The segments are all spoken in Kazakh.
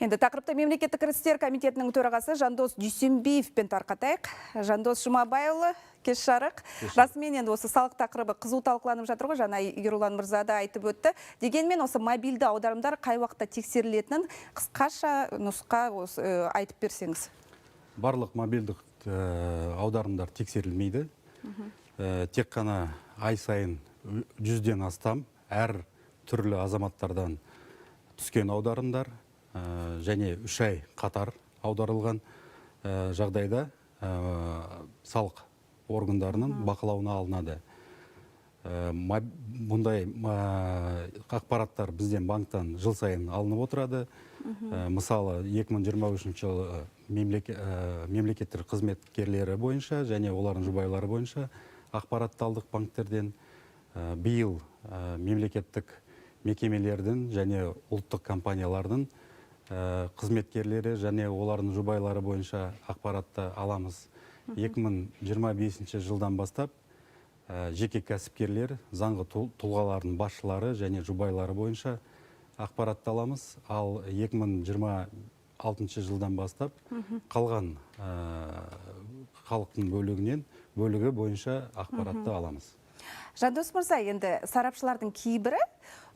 Енді тақырыпта мемлекеттік кірістер комитетінің төрағасы Жандос Дүйсенбиевпен тарқатайық. Жандос Жұмабайұлы, кеш жарық. Расымен енді осы салық тақырыбы қызу талқыланып жатыр ғой, жаңа Ерұлан мырза да айтып өтті. Дегенмен осы мобильді аударымдар қай уақытта тексерілетінін қысқаша нұсқа айтып берсеңіз. Барлық мобильдік аударымдар тексерілмейді. Тек қана ай сайын 100-ден астам әр түрлі азаматтардан түскен аударымдар және 3 ай қатар аударылған жағдайда салық органдарының бақылауына алынады. Бұндай ақпараттар бізден банктан жыл сайын алынып отырады. Мысалы 2023 жылы мемлекеттік қызметкерлері бойынша және олардың жұбайлары бойынша ақпаратты алдық банктерден. Биыл мемлекеттік мекемелердің және ұлттық компаниялардың қызметкерлері және олардың жұбайлары бойынша ақпаратты аламыз. 2025 жылдан бастап жеке кәсіпкерлер, заңғы тұлғалардың басшылары және жұбайлары бойынша ақпаратты аламыз. Ал 2026 жылдан бастап қалған халықтың бөлігі бойынша ақпаратты аламыз. Жандос мырза, енді сарапшылардың кейбірі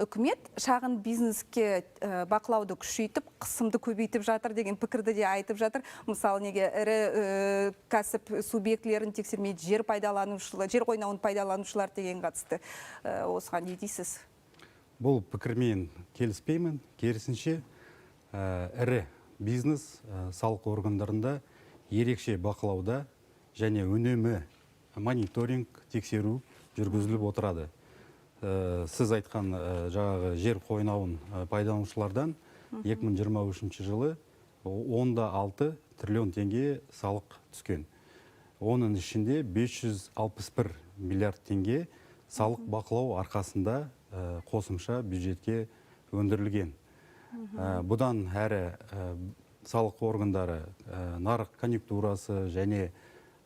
үкімет шағын бизнеске бақылауды күшейтіп, қысымды көбейтіп жатыр деген пікірді де айтып жатыр. Мысалы, неге ірі кәсіп субъектілерін тексермейді, жер қойнауын пайдаланушылар деген қатысты. Осыған не дейсіз? Бұл пікірмен келіспеймін. Керісінше, ірі бизнес салық органдарында ерекше бақылауда және үнемі мониторинг, тексеру жүргізіліп отырады. Сіз айтқан жаңағы жер қойнауын пайдаланушылардан 2023 жылы 10,6 триллион теңге салық түскен. Оның ішінде 561 миллиард теңге салық бақылау арқасында қосымша бюджетке өндірілген. Бұдан әрі салық органдары нарық конъюнктурасы және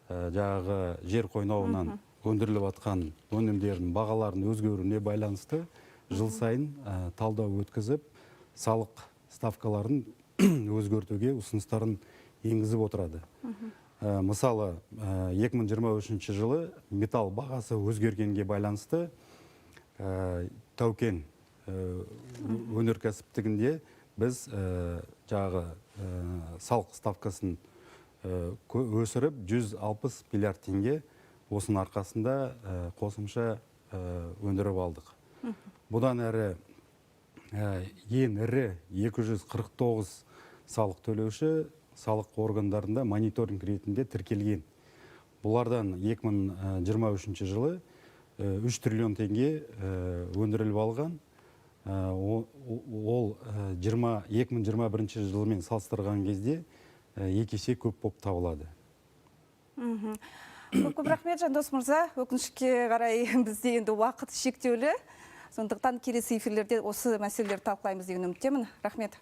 жаңағы жер қойнауынан өндіріліп атқан өнімдердің бағаларын өзгеруіне байланысты жыл сайын талдау өткізіп, салық ставкаларын өзгертуге ұсыныстарын енгізіп отырады. Мысалы, 2023 жылы металл бағасы өзгергенге байланысты тау-кен өнеркәсіптігінде біз жаңағы салық ставкасын өсіріп 160 миллиард теңге осының арқасында қосымша өндіріп алдық. Бұдан әрі ең ірі 249 салық төлеуші салық органдарында мониторинг ретінде тіркелген. Бұлардан 2023 жылы 3 триллион теңге өндіріліп алған. Ол 2021 жылымен салыстырған кезде 2 есе көп болып табылады. Көп рахмет, Жандос мырза. Өкінішке қарай бізде енді уақыт шектеулі. Сондықтан келесі эфирлерде осы мәселелерді талқылаймыз деген үміттемін. Рахмет.